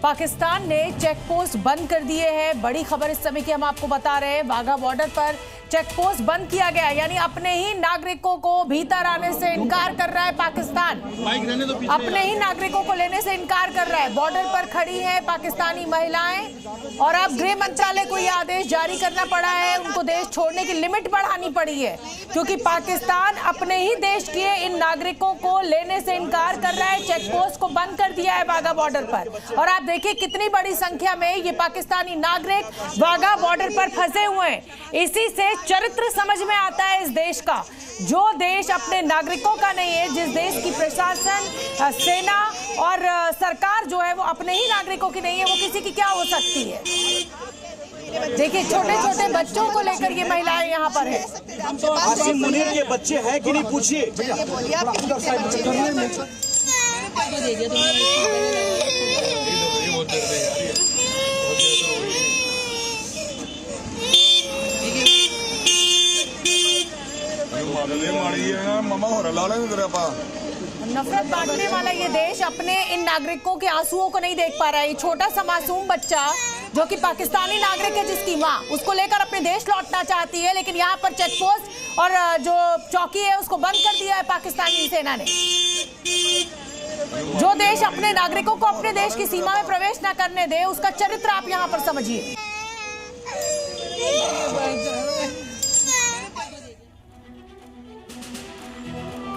पाकिस्तान ने check post बंद कर दिए हैं। बड़ी खबर इस समय की हम आपको बता रहे हैं। वाघा बॉर्डर पर चेक पोस्ट बंद किया गया, यानी अपने ही नागरिकों को भीतर आने से इनकार कर रहा है पाकिस्तान। अपने ही नागरिकों को लेने से इनकार कर रहा है। बॉर्डर पर खड़ी है पाकिस्तानी महिलाएं और अब गृह मंत्रालय को यह आदेश जारी करना पड़ा है। उनको देश छोड़ने की लिमिट बढ़ानी पड़ी है क्योंकि पाकिस्तान अपने ही देश के इन नागरिकों को लेने से इनकार कर रहा है। चेक पोस्ट को बंद कर दिया है वाघा बॉर्डर पर और आप देखिए कितनी बड़ी संख्या में ये पाकिस्तानी नागरिक वाघा बॉर्डर पर फंसे हुए हैं। इसी से चरित्र समझ में आता है इस देश का। जो देश अपने नागरिकों का नहीं है, जिस देश की प्रशासन, सेना और सरकार जो है वो अपने ही नागरिकों की नहीं है, वो किसी की क्या हो सकती है। देखिए छोटे छोटे बच्चों को लेकर ये महिलाएं यहाँ पर है। आसिम मुनीर के बच्चे हैं कि नहीं पूछिए। नफरत बांटने वाला ये देश अपने इन नागरिकों के आंसुओं को नहीं देख पा रहा है। ये छोटा सा मासूम बच्चा जो कि पाकिस्तानी नागरिक है, जिसकी माँ उसको लेकर अपने देश लौटना चाहती है, लेकिन यहाँ पर चेक पोस्ट और जो चौकी है उसको बंद कर दिया है पाकिस्तानी सेना ने। जो देश अपने नागरिकों को अपने देश की सीमा में प्रवेश न करने दे, उसका चरित्र आप यहाँ पर समझिए।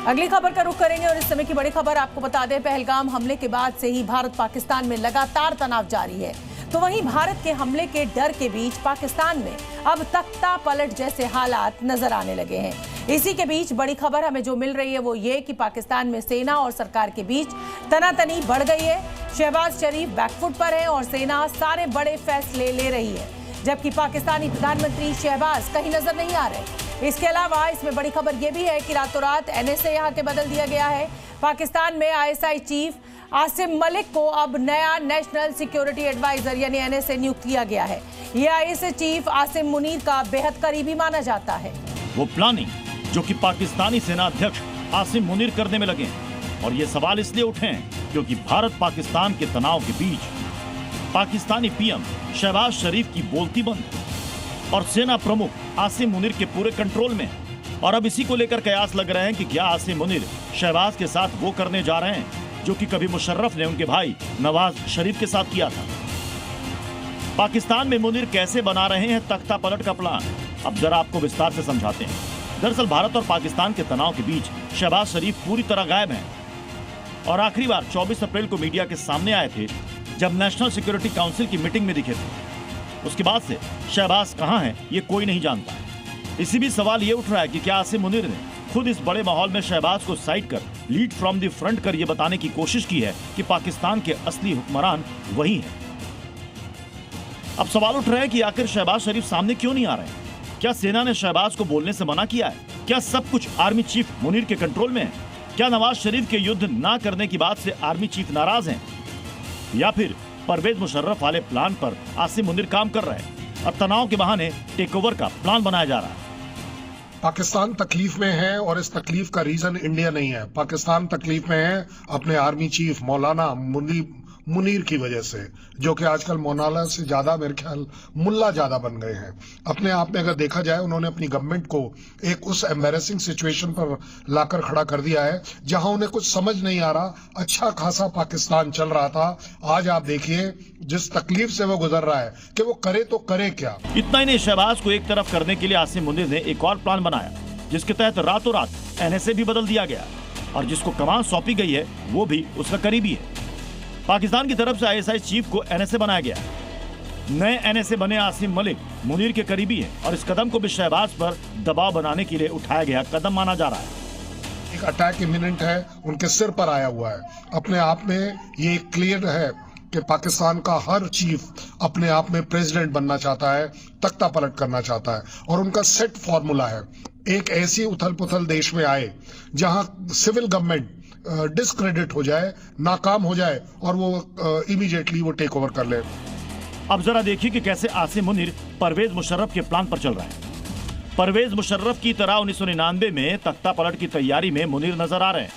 अगली खबर का रुख करेंगे और इस समय की बड़ी खबर आपको बता दें, पहलगाम हमले के बाद से ही भारत पाकिस्तान में लगातार तनाव जारी है। तो वहीं भारत के हमले के डर के बीच पाकिस्तान में अब तख्ता पलट जैसे हालात नजर आने लगे हैं। इसी के बीच बड़ी खबर हमें जो मिल रही है वो ये कि पाकिस्तान में सेना और सरकार के बीच तनातनी बढ़ गई है। शहबाज शरीफ बैकफुट पर है और सेना सारे बड़े फैसले ले रही है, जबकि पाकिस्तानी प्रधानमंत्री शहबाज कहीं नजर नहीं आ रहे। इसके अलावा इसमें बड़ी खबर यह भी है कि रातों रात एनएसए यहां के बदल दिया गया है। पाकिस्तान में आईएसआई चीफ आसिम मलिक को अब नया नेशनल सिक्योरिटी एडवाइजर यानी एनएसए नियुक्त किया गया है। यह आईएसआई चीफ आसिम मुनीर का बेहद करीबी माना जाता है। वो प्लानिंग जो कि पाकिस्तानी सेना अध्यक्ष आसिम मुनीर करने में लगे हैं, और ये सवाल इसलिए उठे हैं क्योंकि भारत पाकिस्तान के तनाव के बीच पाकिस्तानी पीएम शहबाज शरीफ की बोलती बंद और सेना प्रमुख आसिम मुनीर के पूरे कंट्रोल में। और अब इसी को लेकर कयास लग रहे हैं कि क्या आसिम मुनीर शहबाज के साथ वो करने जा रहे हैं जो कि कभी मुशर्रफ ने उनके भाई नवाज शरीफ के साथ किया था। पाकिस्तान में मुनीर कैसे बना रहे हैं तख्ता पलट का प्लान, अब जरा आपको विस्तार से समझाते हैं। दरअसल भारत और पाकिस्तान के तनाव के बीच शहबाज शरीफ पूरी तरह गायब हैं और आखिरी बार 24 अप्रैल को मीडिया के सामने आए थे जब नेशनल सिक्योरिटी काउंसिल की मीटिंग में दिखे थे। उसके बाद से शहबाज कहां है ये कोई नहीं जानता। इसी भी सवाल ये उठ रहा है कि क्या आसिम मुनीर ने खुद इस बड़े माहौल में शहबाज को साइड कर लीड फ्रॉम द फ्रंट कर ये बताने की कोशिश की है कि पाकिस्तान के असली हुक्मरान वही हैं। अब सवाल उठ रहे हैं कि आखिर शहबाज शरीफ सामने क्यों नहीं आ रहे हैं। क्या सेना ने शहबाज को बोलने से मना किया है? क्या सब कुछ आर्मी चीफ मुनीर के कंट्रोल में है? क्या नवाज शरीफ के युद्ध ना करने की बात से आर्मी चीफ नाराज हैं? या फिर परवेज मुशर्रफ वाले प्लान पर आसिम मुनीर काम कर रहे हैं और तनाव के बहाने टेक ओवर का प्लान बनाया जा रहा है? पाकिस्तान तकलीफ में है और इस तकलीफ का रीजन इंडिया नहीं है। पाकिस्तान तकलीफ में है अपने आर्मी चीफ मौलाना मुनीर की वजह से, जो कि आजकल मौलाना से ज्यादा मेरे ख्याल मुल्ला ज्यादा बन गए हैं। अपने आप में अगर देखा जाए, उन्होंने अपनी गवर्नमेंट को एक उस एम्बेरसिंग सिचुएशन पर लाकर खड़ा कर दिया है जहां उन्हें कुछ समझ नहीं आ रहा। अच्छा खासा पाकिस्तान चल रहा था, आज आप देखिए जिस तकलीफ से वो गुजर रहा है कि वो करे तो करे क्या। इतना ही नहीं, शहबाज को एक तरफ करने के लिए आसिम मुनीर ने एक और प्लान बनाया जिसके तहत रातों रात एनएसए भी बदल दिया गया और जिसको कमान सौंपी गई है वो भी उसका करीबी है। पाकिस्तान की तरफ से आईएसआई चीफ को एनएसए बनाया गया। नए एनएसए बने आसिम मलिक मुनीर के करीबी है और इस कदम को भी शहबाज पर दबाव बनाने के लिए उठाया गया कदम माना जा रहा है। एक अटैक इमिनेंट है, उनके सिर पर आया हुआ है। अपने आप में ये क्लियर है कि पाकिस्तान का हर चीफ अपने आप में प्रेसिडेंट बनना चाहता है, तख्ता पलट करना चाहता है और उनका सेट फॉर्मूला है। एक ऐसी उथल पुथल देश में आए जहां सिविल गवर्नमेंट डिस्क्रेडिट हो जाए, नाकाम हो जाए और वो इमीडिएटली वो टेक ओवर कर ले। अब जरा देखिए कि कैसे आसिम मुनीर परवेज मुशर्रफ के प्लान पर चल रहा है। परवेज मुशर्रफ की तरह 1999 में तख्ता पलट की तैयारी में मुनीर नजर आ रहे हैं।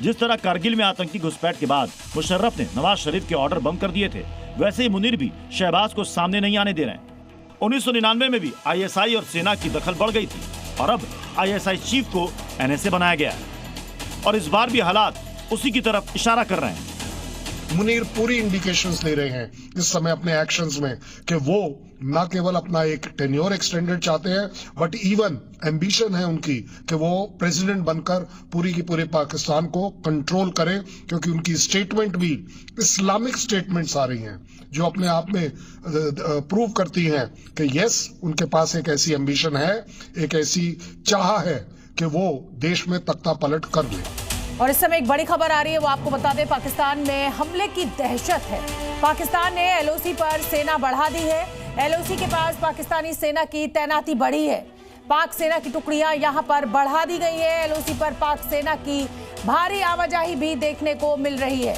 जिस तरह कारगिल में आतंकी घुसपैठ के बाद मुशर्रफ ने नवाज शरीफ के ऑर्डर बंद कर दिए थे, वैसे ही मुनीर भी शहबाज को सामने नहीं आने दे रहे हैं। 1999 में भी आईएसआई और सेना की दखल बढ़ गई थी और अब आईएसआई चीफ को एनएसए बनाया गया है और इस बार भी हालात उसी की तरफ इशारा कर रहे हैं। मुनीर पूरी इंडिकेशंस दे रहे हैं इस समय अपने एक्शंस में कि वो न केवल अपना एक टेन्योर एक्सटेंडेड चाहते हैं बट इवन एम्बिशन है उनकी कि वो प्रेसिडेंट बनकर पूरी की पूरी पाकिस्तान को कंट्रोल करें, क्योंकि उनकी स्टेटमेंट भी इस्लामिक स्टेटमेंट्स आ रही हैं जो अपने आप में प्रूव करती हैं कि यस उनके पास एक ऐसी एम्बिशन है, एक ऐसी चाह है कि वो देश में तख्ता पलट कर ले। और इस समय एक बड़ी खबर आ रही है, वो आपको बता दें, पाकिस्तान में हमले की दहशत है। पाकिस्तान ने एलओसी पर सेना बढ़ा दी है। एलओसी के पास पाकिस्तानी सेना की तैनाती बढ़ी है। पाक सेना की टुकड़ियां यहां पर बढ़ा दी गई है। एलओसी पर पाक सेना की भारी आवाजाही भी देखने को मिल रही है।